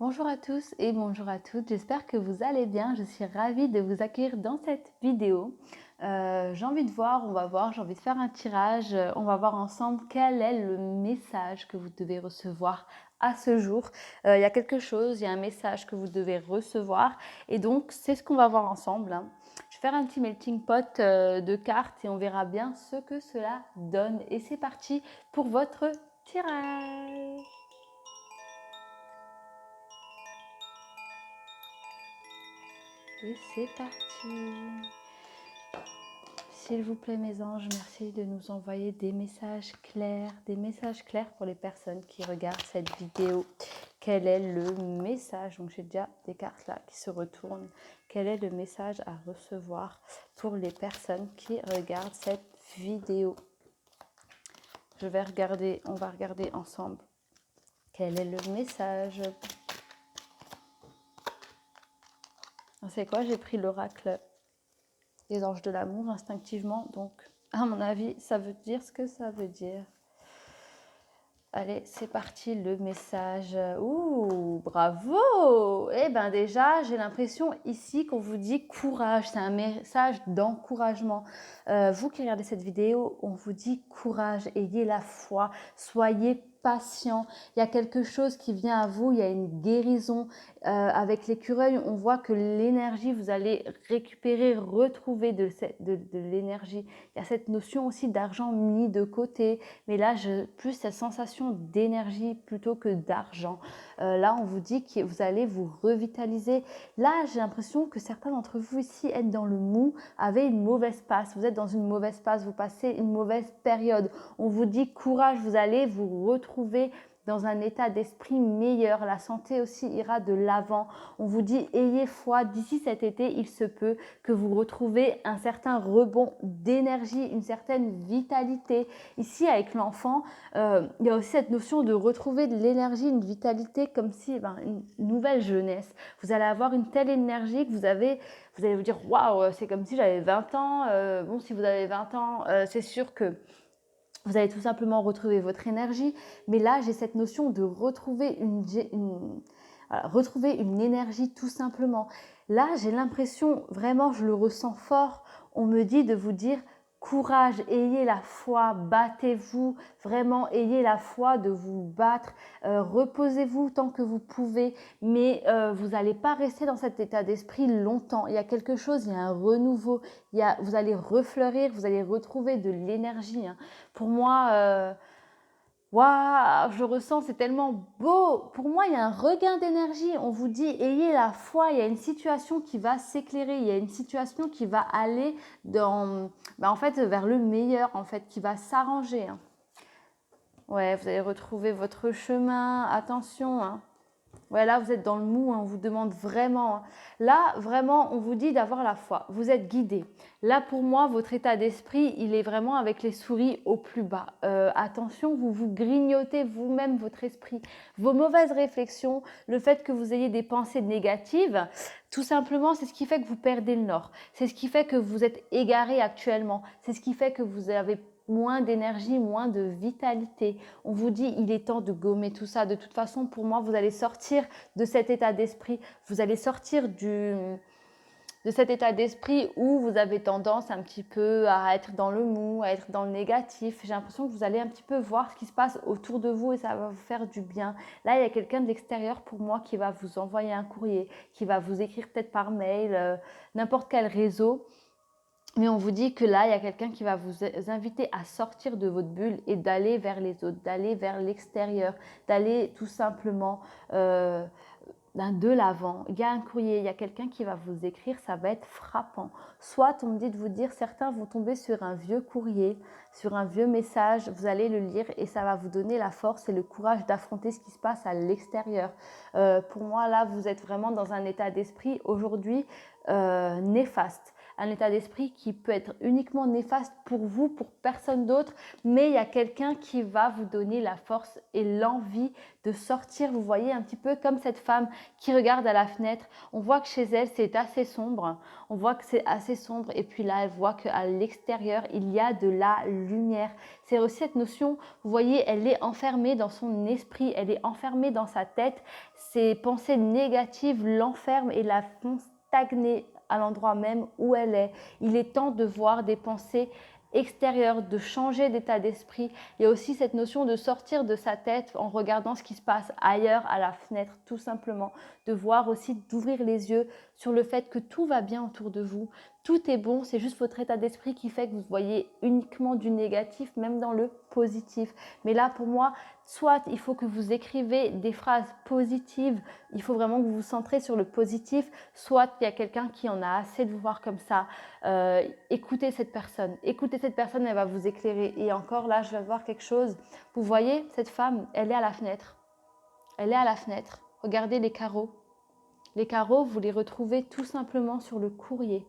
Bonjour à tous et bonjour à toutes, j'espère que vous allez bien. Je suis ravie de vous accueillir dans cette vidéo. J'ai envie de voir, j'ai envie de faire un tirage. On va voir ensemble quel est le message que vous devez recevoir à ce jour. Il y a quelque chose, il y a un message que vous devez recevoir et donc c'est ce qu'on va voir ensemble, hein. Je vais faire un petit melting pot de cartes et on verra bien ce que cela donne. Et c'est parti pour votre tirage. Et c'est parti. S'il vous plaît mes anges, merci de nous envoyer des messages clairs pour les personnes qui regardent cette vidéo. Quel est le message? Donc j'ai déjà des cartes là qui se retournent. Quel est le message à recevoir pour les personnes qui regardent cette vidéo? On va regarder ensemble. Quel est le message? C'est quoi? J'ai pris l'oracle des anges de l'amour instinctivement, donc à mon avis ça veut dire ce que ça veut dire. Allez, c'est parti, le message. Ouh, bravo! Eh bien déjà, j'ai l'impression ici qu'on vous dit courage. C'est un message d'encouragement. Vous qui regardez cette vidéo, on vous dit courage, ayez la foi, soyez patient. Il y a quelque chose qui vient à vous, il y a une guérison. Avec l'écureuil, on voit que l'énergie, vous allez récupérer, retrouver de l'énergie. Il y a cette notion aussi d'argent mis de côté. Mais là, plus cette sensation d'énergie plutôt que d'argent. Là, on vous dit que vous allez vous revitaliser. Là, j'ai l'impression que certains d'entre vous ici êtes dans le mou, avez une mauvaise passe. Vous êtes dans une mauvaise passe, vous passez une mauvaise période. On vous dit courage, vous allez vous retrouver dans un état d'esprit meilleur. La santé aussi ira de l'avant. On vous dit ayez foi, d'ici cet été, il se peut que vous retrouvez un certain rebond d'énergie, une certaine vitalité. Ici, avec l'enfant, il y a aussi cette notion de retrouver de l'énergie, une vitalité, comme si une nouvelle jeunesse. Vous allez avoir une telle énergie que vous allez vous dire waouh, c'est comme si j'avais 20 ans. Bon, si vous avez 20 ans, c'est sûr que vous allez tout simplement retrouver votre énergie. Mais là, j'ai cette notion de retrouver retrouver une énergie tout simplement. Là, j'ai l'impression, vraiment, je le ressens fort, on me dit de vous dire courage, ayez la foi, battez-vous, vraiment ayez la foi de vous battre, reposez-vous tant que vous pouvez, mais vous n'allez pas rester dans cet état d'esprit longtemps. Il y a quelque chose, il y a un renouveau, vous allez refleurir, vous allez retrouver de l'énergie, hein. Pour moi, waouh, je ressens, c'est tellement beau. Pour moi, il y a un regain d'énergie. On vous dit, ayez la foi. Il y a une situation qui va s'éclairer. Il y a une situation qui va aller en fait, vers le meilleur, en fait, qui va s'arranger, hein. Ouais, vous allez retrouver votre chemin. Attention, hein. Ouais, là, vous êtes dans le mou, hein, on vous demande vraiment. Là, vraiment, on vous dit d'avoir la foi. Vous êtes guidé. Là, pour moi, votre état d'esprit, il est vraiment avec les souris au plus bas. Attention, vous vous grignotez vous-même votre esprit. Vos mauvaises réflexions, le fait que vous ayez des pensées négatives, tout simplement, c'est ce qui fait que vous perdez le nord. C'est ce qui fait que vous êtes égaré actuellement. C'est ce qui fait que vous avez moins d'énergie, moins de vitalité. On vous dit, il est temps de gommer tout ça. De toute façon, pour moi, vous allez sortir de cet état d'esprit. Vous allez sortir de cet état d'esprit où vous avez tendance un petit peu à être dans le mou, à être dans le négatif. J'ai l'impression que vous allez un petit peu voir ce qui se passe autour de vous et ça va vous faire du bien. Là, il y a quelqu'un de l'extérieur pour moi qui va vous envoyer un courrier, qui va vous écrire peut-être par mail, n'importe quel réseau. Mais on vous dit que là, il y a quelqu'un qui va vous inviter à sortir de votre bulle et d'aller vers les autres, d'aller vers l'extérieur, d'aller tout simplement de l'avant. Il y a un courrier, il y a quelqu'un qui va vous écrire, ça va être frappant. Soit on me dit de vous dire, certains vont tomber sur un vieux courrier, sur un vieux message, vous allez le lire et ça va vous donner la force et le courage d'affronter ce qui se passe à l'extérieur. Pour moi, là, vous êtes vraiment dans un état d'esprit aujourd'hui néfaste. un état d'esprit qui peut être uniquement néfaste pour vous, pour personne d'autre, mais il y a quelqu'un qui va vous donner la force et l'envie de sortir. Vous voyez un petit peu comme cette femme qui regarde à la fenêtre. On voit que chez elle, c'est assez sombre. On voit que c'est assez sombre et puis là, elle voit qu'à l'extérieur, il y a de la lumière. C'est aussi cette notion, vous voyez, elle est enfermée dans son esprit, elle est enfermée dans sa tête. Ses pensées négatives l'enferment et la font stagner à l'endroit même où elle est. Il est temps de voir des pensées extérieures, de changer d'état d'esprit. Il y a aussi cette notion de sortir de sa tête en regardant ce qui se passe ailleurs à la fenêtre, tout simplement. De voir aussi, d'ouvrir les yeux sur le fait que tout va bien autour de vous. Tout est bon, c'est juste votre état d'esprit qui fait que vous voyez uniquement du négatif, même dans le positif. Mais là, pour moi, soit il faut que vous écrivez des phrases positives, il faut vraiment que vous vous centrez sur le positif, soit il y a quelqu'un qui en a assez de vous voir comme ça. Écoutez cette personne, elle va vous éclairer. Et encore là, je vais voir quelque chose. Vous voyez, cette femme, elle est à la fenêtre. Elle est à la fenêtre. Regardez les carreaux. Les carreaux, vous les retrouvez tout simplement sur le courrier.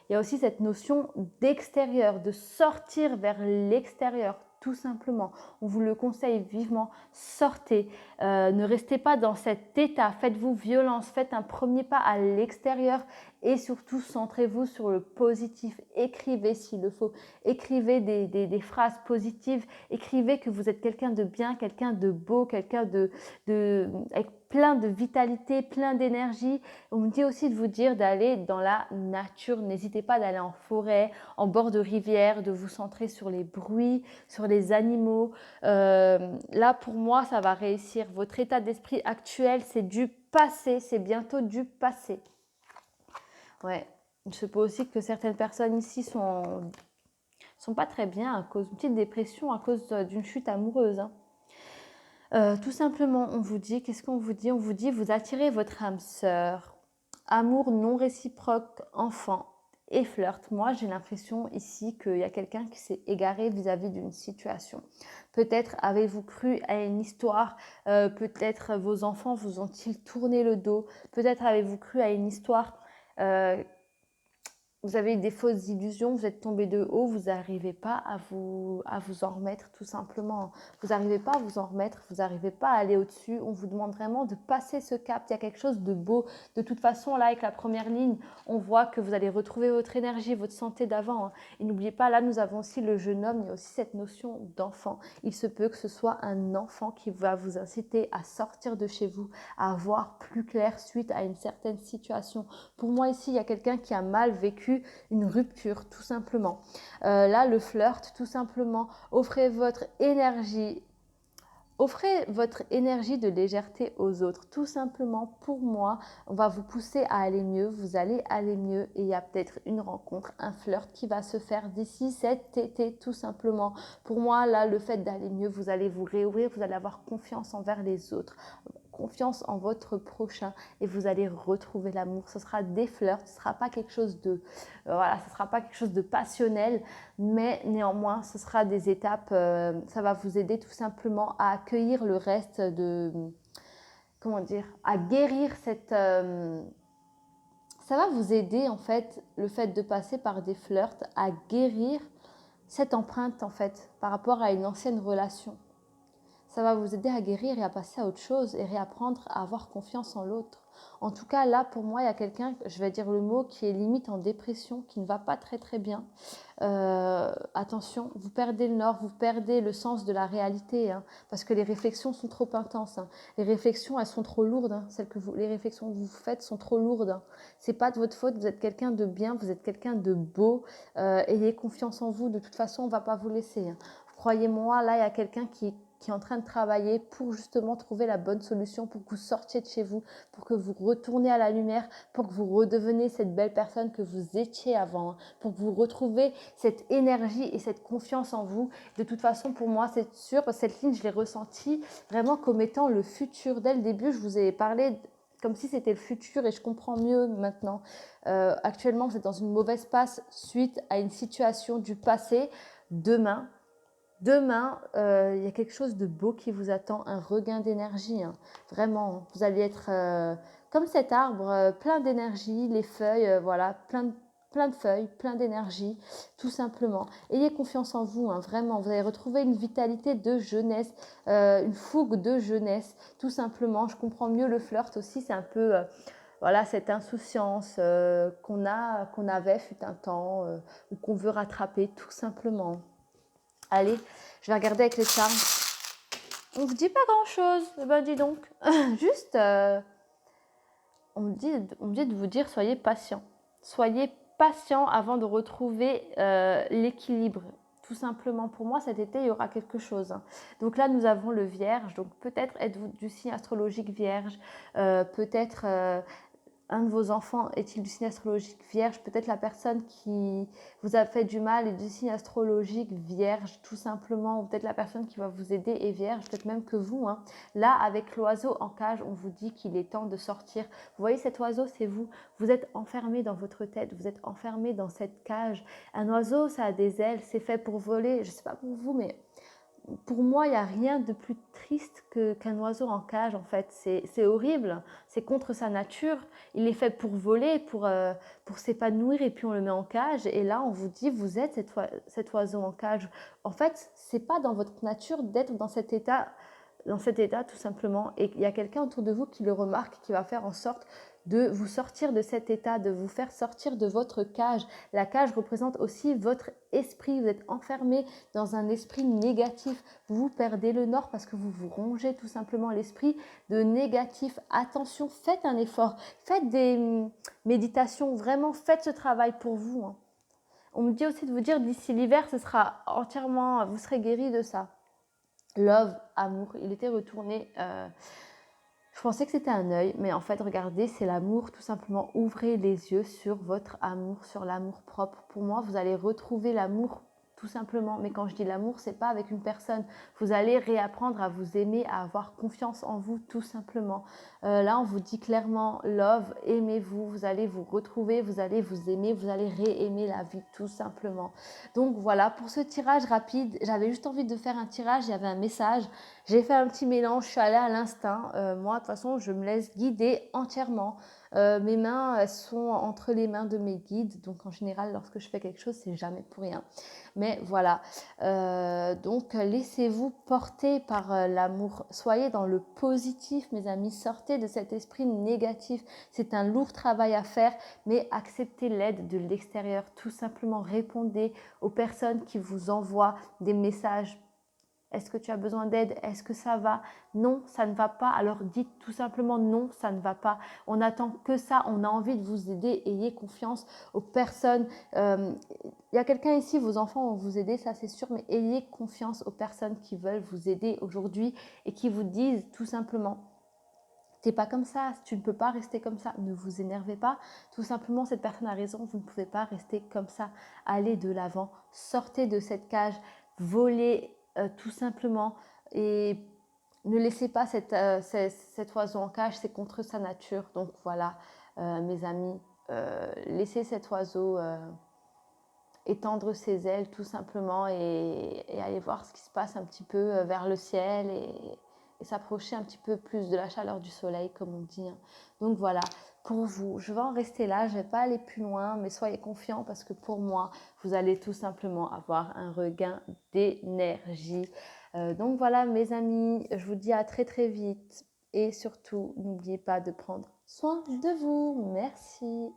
Il y a aussi cette notion d'extérieur, de sortir vers l'extérieur, tout simplement. On vous le conseille vivement, sortez, ne restez pas dans cet état, faites-vous violence, faites un premier pas à l'extérieur et surtout centrez-vous sur le positif. Écrivez s'il le faut, écrivez des phrases positives, écrivez que vous êtes quelqu'un de bien, quelqu'un de beau, quelqu'un avec plein de vitalité, plein d'énergie. On me dit aussi de vous dire d'aller dans la nature. N'hésitez pas d'aller en forêt, en bord de rivière, de vous centrer sur les bruits, sur les animaux. Là, pour moi, ça va réussir. Votre état d'esprit actuel, c'est du passé. C'est bientôt du passé. Ouais. Il se peut aussi que certaines personnes ici sont pas très bien à cause d'une petite dépression, à cause d'une chute amoureuse. Tout simplement, on vous dit, qu'est-ce qu'on vous dit? On vous dit, vous attirez votre âme sœur, amour non réciproque, enfant et flirt. Moi, j'ai l'impression ici qu'il y a quelqu'un qui s'est égaré vis-à-vis d'une situation. Peut-être avez-vous cru à une histoire, peut-être vos enfants vous ont-ils tourné le dos, peut-être avez-vous cru à une histoire vous avez eu des fausses illusions, vous êtes tombé de haut, vous n'arrivez pas à vous en remettre tout simplement. Vous n'arrivez pas à vous en remettre, vous n'arrivez pas à aller au-dessus. On vous demande vraiment de passer ce cap. Il y a quelque chose de beau. De toute façon, là, avec la première ligne, on voit que vous allez retrouver votre énergie, votre santé d'avant. Hein. Et n'oubliez pas, là, nous avons aussi le jeune homme, il y a aussi cette notion d'enfant. Il se peut que ce soit un enfant qui va vous inciter à sortir de chez vous, à voir plus clair suite à une certaine situation. Pour moi, ici, il y a quelqu'un qui a mal vécu une rupture, tout simplement. Là, le flirt, tout simplement, offrez votre énergie de légèreté aux autres. Tout simplement, pour moi, on va vous pousser à aller mieux, vous allez aller mieux et il y a peut-être une rencontre, un flirt qui va se faire d'ici cet été, tout simplement. Pour moi, là, le fait d'aller mieux, vous allez vous réouvrir, vous allez avoir confiance envers les autres, confiance en votre prochain et vous allez retrouver l'amour. Ce sera des flirts, ce sera pas quelque chose de ce sera pas quelque chose de passionnel, mais néanmoins ce sera des étapes, ça va vous aider tout simplement à accueillir le reste de à guérir cette ça va vous aider en fait le fait de passer par des flirts à guérir cette empreinte en fait par rapport à une ancienne relation. Ça va vous aider à guérir et à passer à autre chose et réapprendre à avoir confiance en l'autre. En tout cas, là, pour moi, il y a quelqu'un, je vais dire le mot, qui est limite en dépression, qui ne va pas très très bien. Attention, vous perdez le nord, vous perdez le sens de la réalité, hein, parce que les réflexions sont trop intenses. Hein. Les réflexions, elles sont trop lourdes. Hein. Les réflexions que vous faites sont trop lourdes. Hein. C'est pas de votre faute, vous êtes quelqu'un de bien, vous êtes quelqu'un de beau. Ayez confiance en vous, de toute façon, on ne va pas vous laisser. Hein. Croyez-moi, là, il y a quelqu'un qui est en train de travailler pour justement trouver la bonne solution, pour que vous sortiez de chez vous, pour que vous retourniez à la lumière, pour que vous redeveniez cette belle personne que vous étiez avant, hein, pour que vous retrouviez cette énergie et cette confiance en vous. De toute façon, pour moi, c'est sûr, parce que cette ligne, je l'ai ressentie vraiment comme étant le futur. Dès le début, je vous ai parlé comme si c'était le futur et je comprends mieux maintenant. Actuellement, vous êtes dans une mauvaise passe suite à une situation du passé. Demain, il y a quelque chose de beau qui vous attend, un regain d'énergie. Hein. Vraiment, vous allez être comme cet arbre, plein d'énergie, les feuilles, voilà, plein plein de feuilles, plein d'énergie, tout simplement. Ayez confiance en vous, hein, vraiment. Vous allez retrouver une vitalité de jeunesse, une fougue de jeunesse, tout simplement. Je comprends mieux le flirt aussi, c'est un peu... voilà, cette insouciance qu'on avait fut un temps ou qu'on veut rattraper tout simplement. Allez, je vais regarder avec les charmes. On ne vous dit pas grand-chose. Eh ben dis donc. Juste, on me dit de vous dire soyez patient. Soyez patient avant de retrouver l'équilibre. Tout simplement, pour moi, cet été, il y aura quelque chose. Donc là, nous avons le Vierge. Donc peut-être êtes-vous du signe astrologique Vierge. Peut-être un de vos enfants est-il du signe astrologique Vierge? Peut-être la personne qui vous a fait du mal est du signe astrologique Vierge, tout simplement. Ou peut-être la personne qui va vous aider est Vierge, peut-être même que vous. Hein. Là, avec l'oiseau en cage, on vous dit qu'il est temps de sortir. Vous voyez, cet oiseau, c'est vous. Vous êtes enfermé dans votre tête, vous êtes enfermé dans cette cage. Un oiseau, ça a des ailes, c'est fait pour voler. Je ne sais pas pour vous, mais... pour moi, il n'y a rien de plus triste qu'un oiseau en cage, en fait. C'est horrible, c'est contre sa nature. Il est fait pour voler, pour s'épanouir, et puis on le met en cage. Et là, on vous dit, vous êtes cet oiseau en cage. En fait, ce n'est pas dans votre nature d'être dans cet état, tout simplement. Et il y a quelqu'un autour de vous qui le remarque, qui va faire en sorte de vous sortir de cet état, de vous faire sortir de votre cage. La cage représente aussi votre esprit. Vous êtes enfermé dans un esprit négatif. Vous perdez le nord parce que vous vous rongez tout simplement l'esprit de négatif. Attention, faites un effort. Faites des méditations. Vraiment, faites ce travail pour vous. Hein. On me dit aussi de vous dire d'ici l'hiver, ce sera entièrement, vous serez guéri de ça. Love, amour, il était retourné. Je pensais que c'était un œil, mais en fait, regardez, c'est l'amour, tout simplement. Ouvrez les yeux sur votre amour, sur l'amour propre. Pour moi, vous allez retrouver l'amour, tout simplement. Mais quand je dis l'amour, c'est pas avec une personne. Vous allez réapprendre à vous aimer, à avoir confiance en vous, tout simplement. Là, on vous dit clairement, love, aimez-vous. Vous allez vous retrouver, vous allez vous aimer, vous allez réaimer la vie, tout simplement. Donc voilà, pour ce tirage rapide, j'avais juste envie de faire un tirage, il y avait un message. J'ai fait un petit mélange, je suis allée à l'instinct. Moi, de toute façon, je me laisse guider entièrement. Mes mains, elles sont entre les mains de mes guides. Donc, en général, lorsque je fais quelque chose, c'est jamais pour rien. Mais voilà. Donc, laissez-vous porter par l'amour. Soyez dans le positif, mes amis. Sortez de cet esprit négatif. C'est un lourd travail à faire, mais acceptez l'aide de l'extérieur. Tout simplement, répondez aux personnes qui vous envoient des messages. Est-ce que tu as besoin d'aide? Est-ce que ça va? Non, ça ne va pas. Alors dites tout simplement non, ça ne va pas. On n'attend que ça. On a envie de vous aider. Ayez confiance aux personnes. Il y a quelqu'un ici, vos enfants vont vous aider, ça c'est sûr, mais ayez confiance aux personnes qui veulent vous aider aujourd'hui et qui vous disent tout simplement t'es pas comme ça, tu ne peux pas rester comme ça, ne vous énervez pas. Tout simplement, cette personne a raison, vous ne pouvez pas rester comme ça. Allez de l'avant, sortez de cette cage, volez tout simplement et ne laissez pas cet oiseau en cage, c'est contre sa nature. Donc voilà, mes amis, laissez cet oiseau étendre ses ailes tout simplement et aller voir ce qui se passe un petit peu vers le ciel et s'approcher un petit peu plus de la chaleur du soleil comme on dit. Hein. Donc voilà, pour vous, je vais en rester là, je ne vais pas aller plus loin, mais soyez confiants parce que pour moi, vous allez tout simplement avoir un regain d'énergie. Donc voilà mes amis, je vous dis à très très vite et surtout, n'oubliez pas de prendre soin de vous. Merci.